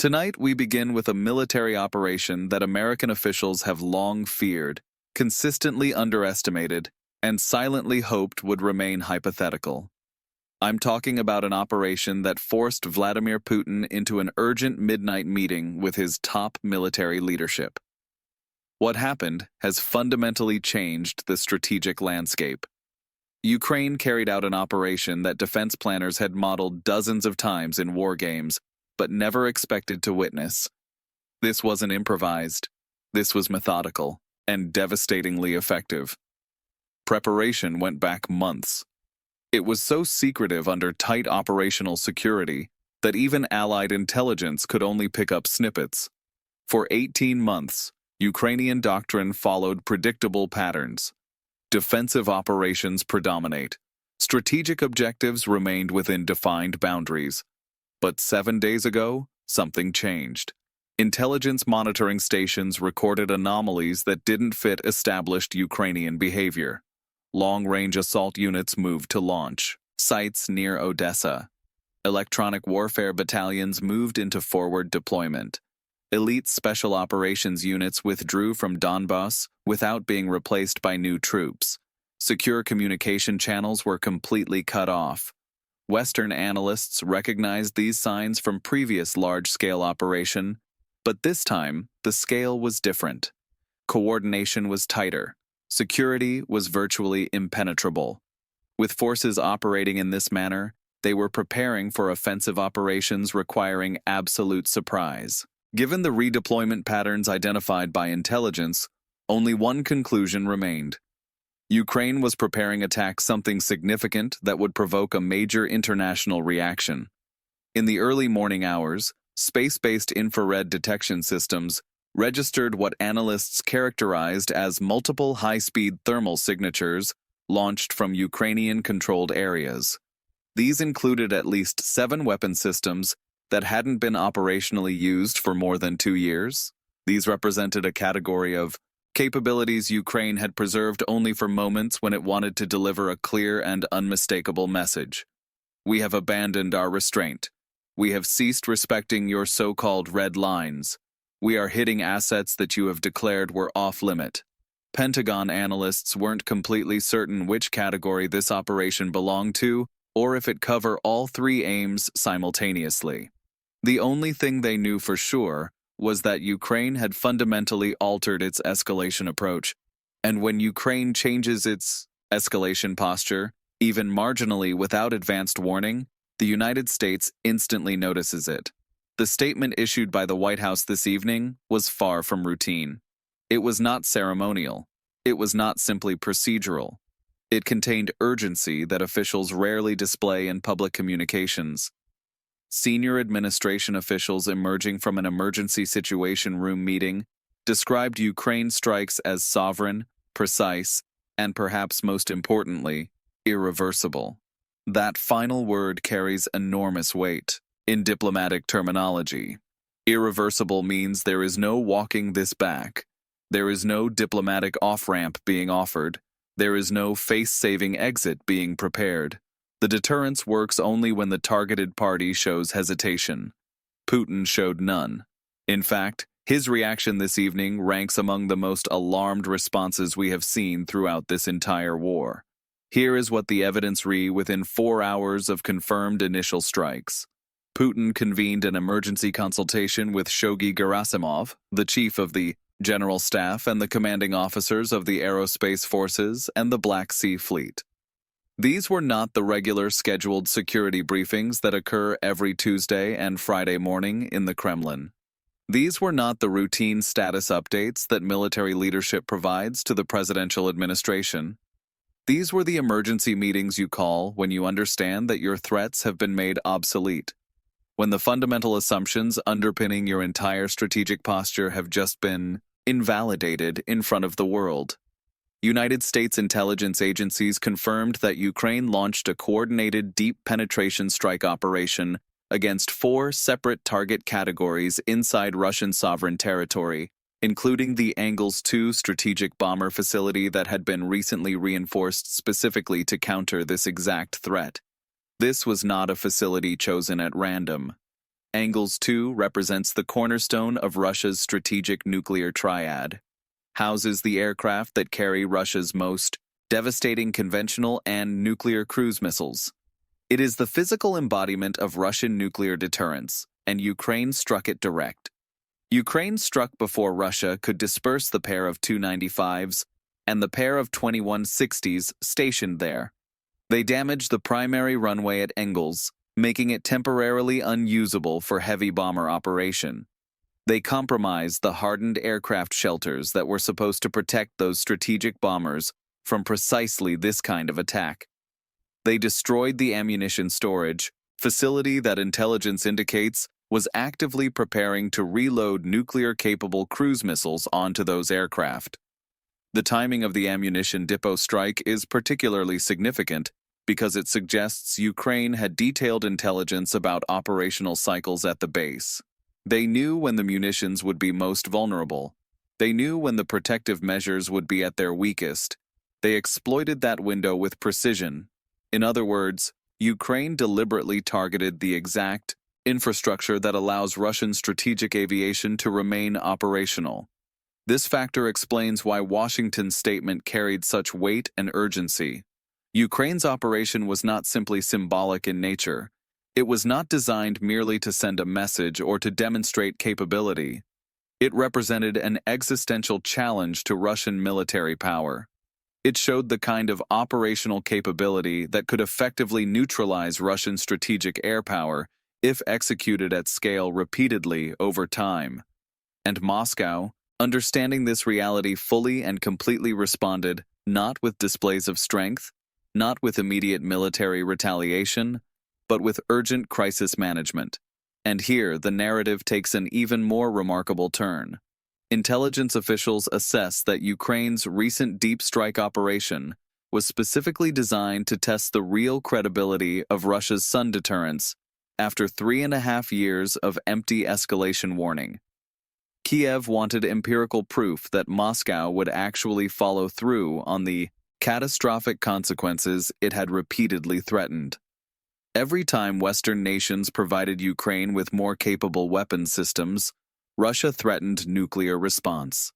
Tonight, we begin with a military operation that American officials have long feared, consistently underestimated, and silently hoped would remain hypothetical. I'm talking about an operation that forced Vladimir Putin into an urgent midnight meeting with his top military leadership. What happened has fundamentally changed the strategic landscape. Ukraine carried out an operation that defense planners had modeled dozens of times in war games, but never expected to witness. This wasn't improvised. This was methodical and devastatingly effective. Preparation went back months. It was so secretive under tight operational security that even Allied intelligence could only pick up snippets. For 18 months, Ukrainian doctrine followed predictable patterns. Defensive operations predominate. Strategic objectives remained within defined boundaries. But 7 days ago, something changed. Intelligence monitoring stations recorded anomalies that didn't fit established Ukrainian behavior. Long-range assault units moved to launch sites near Odessa. Electronic warfare battalions moved into forward deployment. Elite special operations units withdrew from Donbass without being replaced by new troops. Secure communication channels were completely cut off. Western analysts recognized these signs from previous large-scale operation, but this time, the scale was different. Coordination was tighter. Security was virtually impenetrable. With forces operating in this manner, they were preparing for offensive operations requiring absolute surprise. Given the redeployment patterns identified by intelligence, only one conclusion remained. Ukraine was preparing to attack something significant that would provoke a major international reaction. In the early morning hours, space-based infrared detection systems registered what analysts characterized as multiple high-speed thermal signatures launched from Ukrainian-controlled areas. These included at least 7 weapon systems that hadn't been operationally used for more than 2 years. These represented a category of capabilities Ukraine had preserved only for moments when it wanted to deliver a clear and unmistakable message. We have abandoned our restraint. We have ceased respecting your so-called red lines. We are hitting assets that you have declared were off-limit. Pentagon analysts weren't completely certain which category this operation belonged to, or if it covered all 3 aims simultaneously. The only thing they knew for sure was that Ukraine had fundamentally altered its escalation approach, and when Ukraine changes its escalation posture, even marginally without advanced warning, the United States instantly notices it. The statement issued by the White House this evening was far from routine. It was not ceremonial. It was not simply procedural. It contained urgency that officials rarely display in public communications. Senior administration officials emerging from an emergency situation room meeting described Ukraine strikes as sovereign, precise, and perhaps most importantly, irreversible. That final word carries enormous weight. In diplomatic terminology, irreversible means there is no walking this back. There is no diplomatic off-ramp being offered. There is no face-saving exit being prepared. The deterrence works only when the targeted party shows hesitation. Putin showed none. In fact, his reaction this evening ranks among the most alarmed responses we have seen throughout this entire war. Here is what the evidence reads within 4 hours of confirmed initial strikes. Putin convened an emergency consultation with Shoigu Gerasimov, the chief of the General Staff and the commanding officers of the Aerospace Forces and the Black Sea Fleet. These were not the regular scheduled security briefings that occur every Tuesday and Friday morning in the Kremlin. These were not the routine status updates that military leadership provides to the presidential administration. These were the emergency meetings you call when you understand that your threats have been made obsolete, when the fundamental assumptions underpinning your entire strategic posture have just been invalidated in front of the world. United States intelligence agencies confirmed that Ukraine launched a coordinated deep penetration strike operation against 4 separate target categories inside Russian sovereign territory, including the Angels II strategic bomber facility that had been recently reinforced specifically to counter this exact threat. This was not a facility chosen at random. Angles 2 represents the cornerstone of Russia's strategic nuclear triad, houses the aircraft that carry Russia's most devastating conventional and nuclear cruise missiles. It is the physical embodiment of Russian nuclear deterrence, and Ukraine struck it direct. Ukraine struck before Russia could disperse the pair of Tu-95s and the pair of 2160s stationed there. They damaged the primary runway at Engels, making it temporarily unusable for heavy bomber operation. They compromised the hardened aircraft shelters that were supposed to protect those strategic bombers from precisely this kind of attack. They destroyed the ammunition storage facility that intelligence indicates was actively preparing to reload nuclear-capable cruise missiles onto those aircraft. The timing of the ammunition depot strike is particularly significant because it suggests Ukraine had detailed intelligence about operational cycles at the base. They knew when the munitions would be most vulnerable. They knew when the protective measures would be at their weakest. They exploited that window with precision. In other words, Ukraine deliberately targeted the exact infrastructure that allows Russian strategic aviation to remain operational. This factor explains why Washington's statement carried such weight and urgency. Ukraine's operation was not simply symbolic in nature. It was not designed merely to send a message or to demonstrate capability. It represented an existential challenge to Russian military power. It showed the kind of operational capability that could effectively neutralize Russian strategic air power if executed at scale repeatedly over time. And Moscow, understanding this reality fully and completely, responded not with displays of strength, not with immediate military retaliation, but with urgent crisis management. And here, the narrative takes an even more remarkable turn. Intelligence officials assess that Ukraine's recent deep strike operation was specifically designed to test the real credibility of Russia's sun deterrence after 3.5 years of empty escalation warning. Kiev wanted empirical proof that Moscow would actually follow through on the catastrophic consequences it had repeatedly threatened. Every time Western nations provided Ukraine with more capable weapons systems, Russia threatened nuclear response.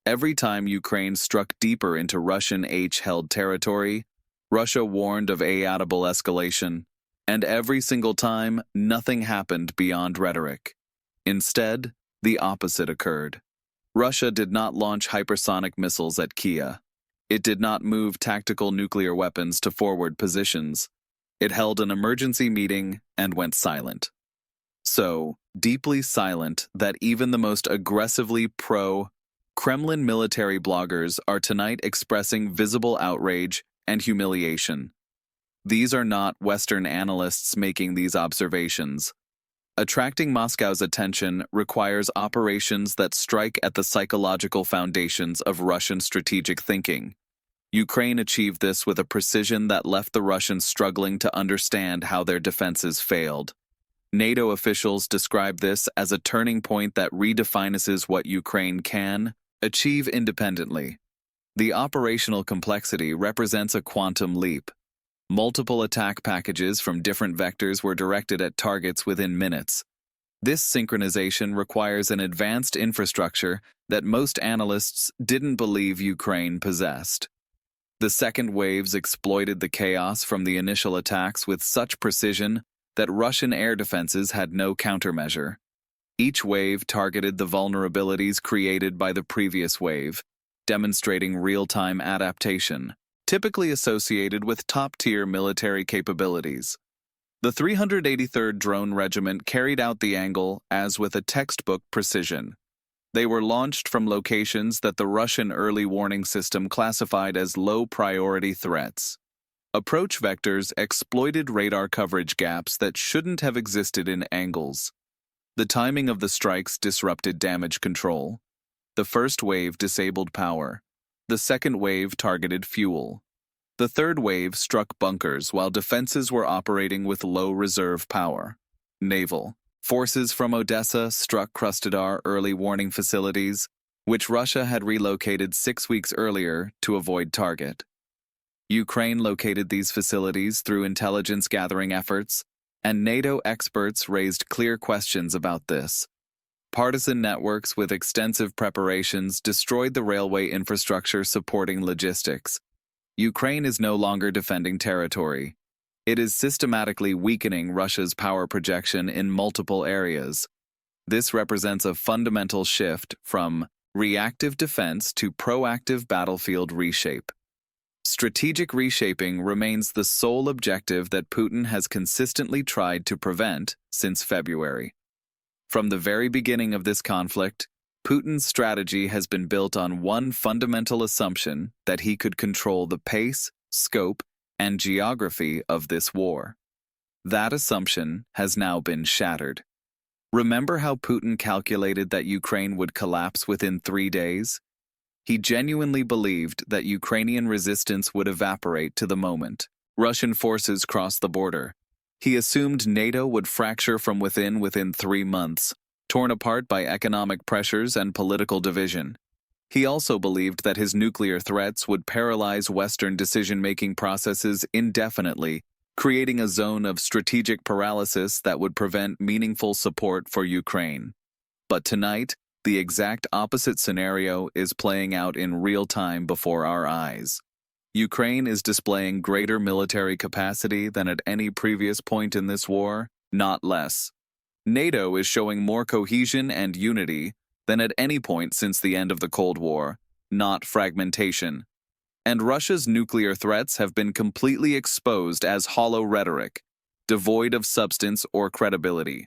Every time Ukraine struck deeper into Russian H-held territory, Russia warned of inevitable escalation, and every single time, nothing happened beyond rhetoric. Instead, the opposite occurred. Russia did not launch hypersonic missiles at Kiev. It did not move tactical nuclear weapons to forward positions. It held an emergency meeting and went silent. So deeply silent that even the most aggressively pro-Kremlin military bloggers are tonight expressing visible outrage and humiliation. These are not Western analysts making these observations. Attracting Moscow's attention requires operations that strike at the psychological foundations of Russian strategic thinking. Ukraine achieved this with a precision that left the Russians struggling to understand how their defenses failed. NATO officials describe this as a turning point that redefines what Ukraine can achieve independently. The operational complexity represents a quantum leap. Multiple attack packages from different vectors were directed at targets within minutes. This synchronization requires an advanced infrastructure that most analysts didn't believe Ukraine possessed. The second waves exploited the chaos from the initial attacks with such precision that Russian air defenses had no countermeasure. Each wave targeted the vulnerabilities created by the previous wave, demonstrating real-time adaptation, typically associated with top-tier military capabilities. The 383rd Drone Regiment carried out the angle as with a textbook precision. They were launched from locations that the Russian early warning system classified as low-priority threats. Approach vectors exploited radar coverage gaps that shouldn't have existed in angles. The timing of the strikes disrupted damage control. The first wave disabled power. The second wave targeted fuel. The third wave struck bunkers while defenses were operating with low reserve power. Naval forces from Odessa struck Krasnodar early warning facilities, which Russia had relocated 6 weeks earlier to avoid target. Ukraine located these facilities through intelligence gathering efforts, and NATO experts raised clear questions about this. Partisan networks with extensive preparations destroyed the railway infrastructure supporting logistics. Ukraine is no longer defending territory. It is systematically weakening Russia's power projection in multiple areas. This represents a fundamental shift from reactive defense to proactive battlefield reshape. Strategic reshaping remains the sole objective that Putin has consistently tried to prevent since February. From the very beginning of this conflict, Putin's strategy has been built on one fundamental assumption that he could control the pace, scope, and geography of this war. That assumption has now been shattered. Remember how Putin calculated that Ukraine would collapse within 3 days? He genuinely believed that Ukrainian resistance would evaporate to the moment Russian forces crossed the border. He assumed NATO would fracture from within 3 months, torn apart by economic pressures and political division. He also believed that his nuclear threats would paralyze Western decision-making processes indefinitely, creating a zone of strategic paralysis that would prevent meaningful support for Ukraine. But tonight, the exact opposite scenario is playing out in real time before our eyes. Ukraine is displaying greater military capacity than at any previous point in this war, not less. NATO is showing more cohesion and unity than at any point since the end of the Cold War, not fragmentation. And Russia's nuclear threats have been completely exposed as hollow rhetoric, devoid of substance or credibility.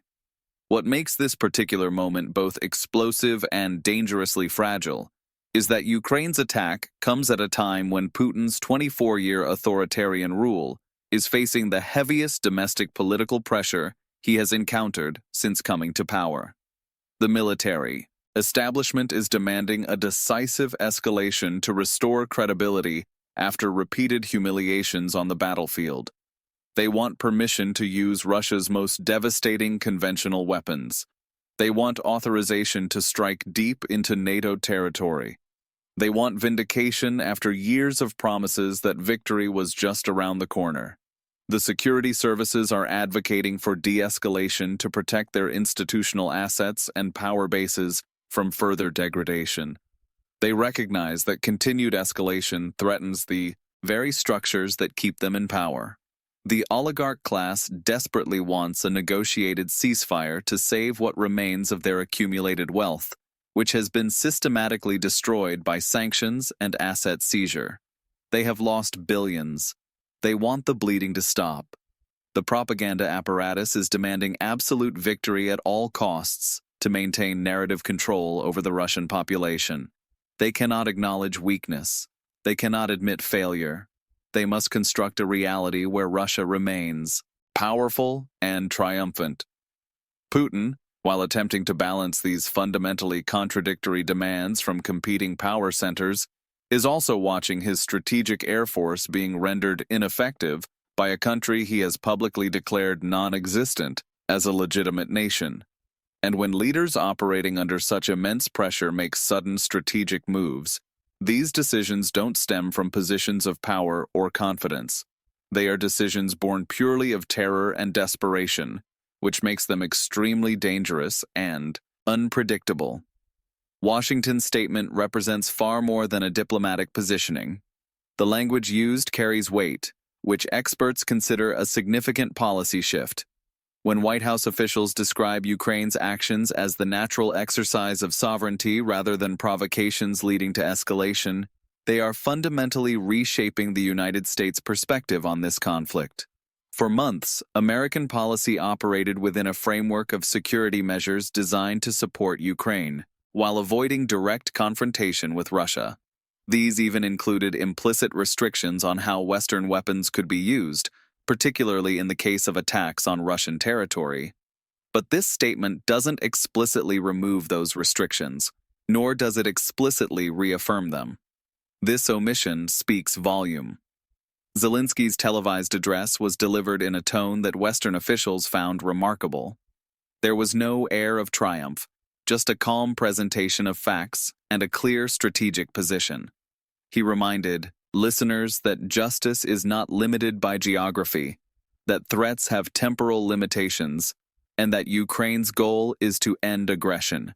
What makes this particular moment both explosive and dangerously fragile is that Ukraine's attack comes at a time when Putin's 24-year authoritarian rule is facing the heaviest domestic political pressure he has encountered since coming to power. The military establishment is demanding a decisive escalation to restore credibility after repeated humiliations on the battlefield. They want permission to use Russia's most devastating conventional weapons. They want authorization to strike deep into NATO territory. They want vindication after years of promises that victory was just around the corner. The security services are advocating for de-escalation to protect their institutional assets and power bases from further degradation. They recognize that continued escalation threatens the very structures that keep them in power. The oligarch class desperately wants a negotiated ceasefire to save what remains of their accumulated wealth, which has been systematically destroyed by sanctions and asset seizure. They have lost billions. They want the bleeding to stop. The propaganda apparatus is demanding absolute victory at all costs to maintain narrative control over the Russian population. They cannot acknowledge weakness. They cannot admit failure. They must construct a reality where Russia remains powerful and triumphant. Putin, while attempting to balance these fundamentally contradictory demands from competing power centers, is also watching his strategic air force being rendered ineffective by a country he has publicly declared non-existent as a legitimate nation. And when leaders operating under such immense pressure make sudden strategic moves, these decisions don't stem from positions of power or confidence. They are decisions born purely of terror and desperation, which makes them extremely dangerous and unpredictable. Washington's statement represents far more than a diplomatic positioning. The language used carries weight, which experts consider a significant policy shift. When White House officials describe Ukraine's actions as the natural exercise of sovereignty rather than provocations leading to escalation, they are fundamentally reshaping the United States' perspective on this conflict. For months, American policy operated within a framework of security measures designed to support Ukraine, while avoiding direct confrontation with Russia. These even included implicit restrictions on how Western weapons could be used, particularly in the case of attacks on Russian territory. But this statement doesn't explicitly remove those restrictions, nor does it explicitly reaffirm them. This omission speaks volume. Zelensky's televised address was delivered in a tone that Western officials found remarkable. There was no air of triumph, just a calm presentation of facts and a clear strategic position. He reminded listeners that justice is not limited by geography. that threats have temporal limitations, and that Ukraine's goal is to end aggression.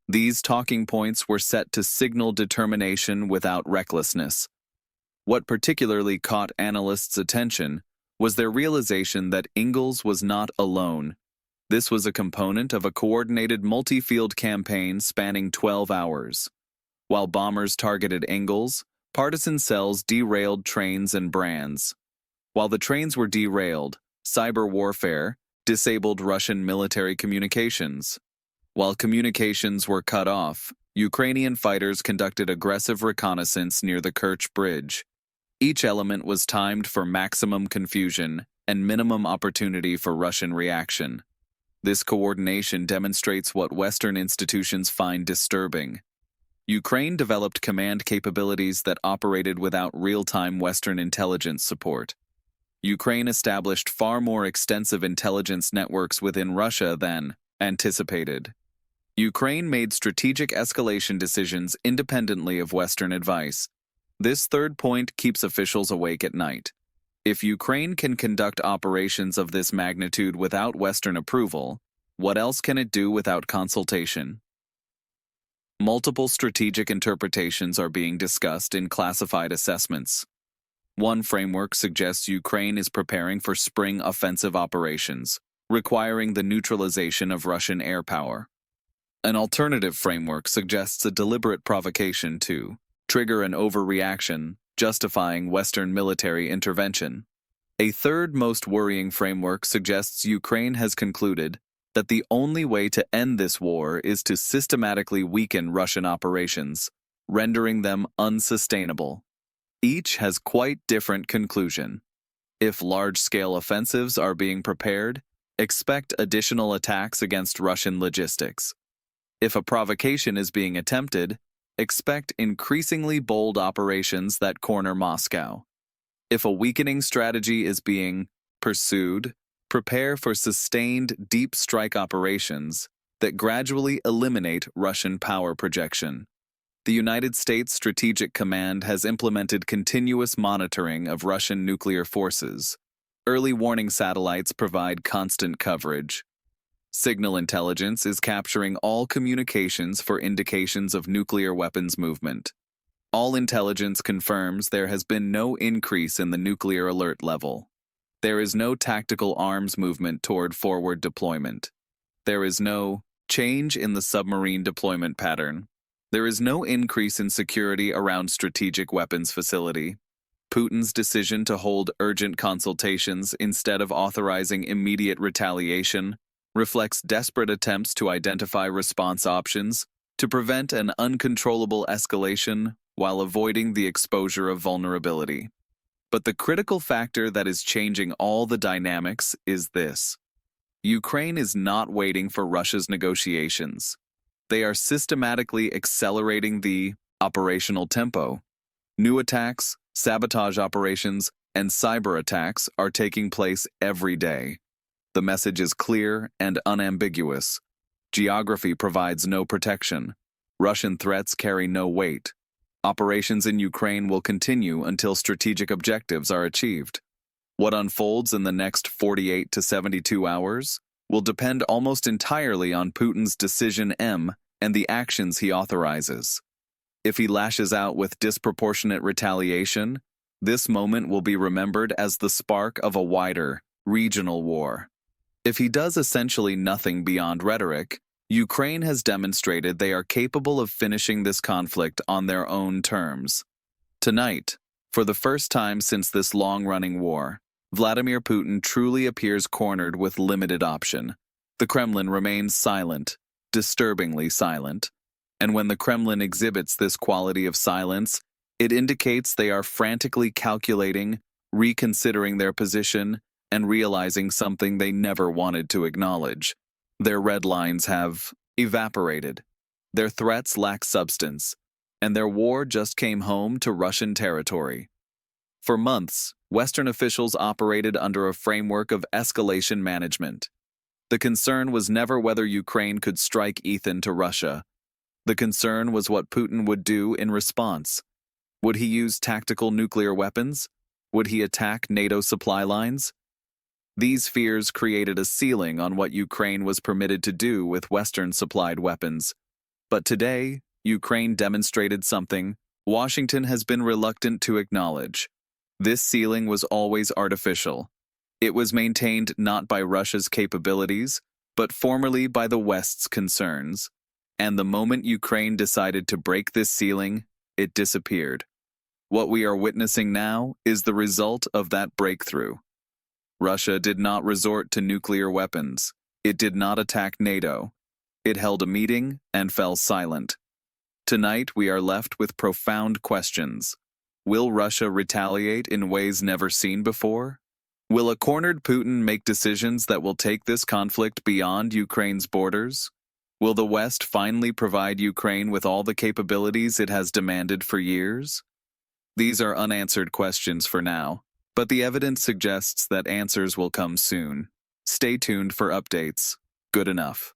These talking points were set to signal determination without recklessness. What particularly caught analysts' attention was their realization that Ingalls was not alone. This was a component of a coordinated multi-field campaign spanning 12 hours. While bombers targeted Ingalls, partisan cells derailed trains and brands. While the trains were derailed, cyber warfare disabled Russian military communications. While communications were cut off, Ukrainian fighters conducted aggressive reconnaissance near the Kerch Bridge. Each element was timed for maximum confusion and minimum opportunity for Russian reaction. This coordination demonstrates what Western institutions find disturbing. Ukraine developed command capabilities that operated without real-time Western intelligence support. Ukraine established far more extensive intelligence networks within Russia than anticipated. Ukraine made strategic escalation decisions independently of Western advice. This third point keeps officials awake at night. If Ukraine can conduct operations of this magnitude without Western approval, what else can it do without consultation? Multiple strategic interpretations are being discussed in classified assessments. One framework suggests Ukraine is preparing for spring offensive operations, requiring the neutralization of Russian air power. An alternative framework suggests a deliberate provocation to trigger an overreaction, justifying Western military intervention. A third most worrying framework suggests Ukraine has concluded that the only way to end this war is to systematically weaken Russian operations, rendering them unsustainable. Each has quite different conclusion. If large-scale offensives are being prepared, expect additional attacks against Russian logistics. If a provocation is being attempted, expect increasingly bold operations that corner Moscow. If a weakening strategy is being pursued, prepare for sustained deep strike operations that gradually eliminate Russian power projection. The United States Strategic Command has implemented continuous monitoring of Russian nuclear forces. Early warning satellites provide constant coverage. Signal intelligence is capturing all communications for indications of nuclear weapons movement. All intelligence confirms there has been no increase in the nuclear alert level. There is no tactical arms movement toward forward deployment. There is no change in the submarine deployment pattern. There is no increase in security around strategic weapons facility. Putin's decision to hold urgent consultations instead of authorizing immediate retaliation reflects desperate attempts to identify response options to prevent an uncontrollable escalation while avoiding the exposure of vulnerability. But the critical factor that is changing all the dynamics is this. Ukraine is not waiting for Russia's negotiations. They are systematically accelerating the operational tempo. New attacks, sabotage operations, and cyber attacks are taking place every day. The message is clear and unambiguous. Geography provides no protection. Russian threats carry no weight. Operations in Ukraine will continue until strategic objectives are achieved. What unfolds in the next 48 to 72 hours will depend almost entirely on Putin's decision M and the actions he authorizes. If he lashes out with disproportionate retaliation, this moment will be remembered as the spark of a wider, regional war. If he does essentially nothing beyond rhetoric, Ukraine has demonstrated they are capable of finishing this conflict on their own terms. Tonight, for the first time since this long-running war, Vladimir Putin truly appears cornered with limited option. The Kremlin remains silent, disturbingly silent. And when the Kremlin exhibits this quality of silence, it indicates they are frantically calculating, reconsidering their position, and realizing something they never wanted to acknowledge. Their red lines have evaporated. Their threats lack substance, and their war just came home to Russian territory. For months, Western officials operated under a framework of escalation management. The concern was never whether Ukraine could strike Ethan to Russia. The concern was what Putin would do in response. Would he use tactical nuclear weapons? Would he attack NATO supply lines? These fears created a ceiling on what Ukraine was permitted to do with Western-supplied weapons. But today, Ukraine demonstrated something Washington has been reluctant to acknowledge. This ceiling was always artificial. It was maintained not by Russia's capabilities, but formerly by the West's concerns. And the moment Ukraine decided to break this ceiling, it disappeared. What we are witnessing now is the result of that breakthrough. Russia did not resort to nuclear weapons. It did not attack NATO. It held a meeting and fell silent. Tonight we are left with profound questions. Will Russia retaliate in ways never seen before? Will a cornered Putin make decisions that will take this conflict beyond Ukraine's borders? Will the West finally provide Ukraine with all the capabilities it has demanded for years? These are unanswered questions for now, but the evidence suggests that answers will come soon. Stay tuned for updates. Good enough.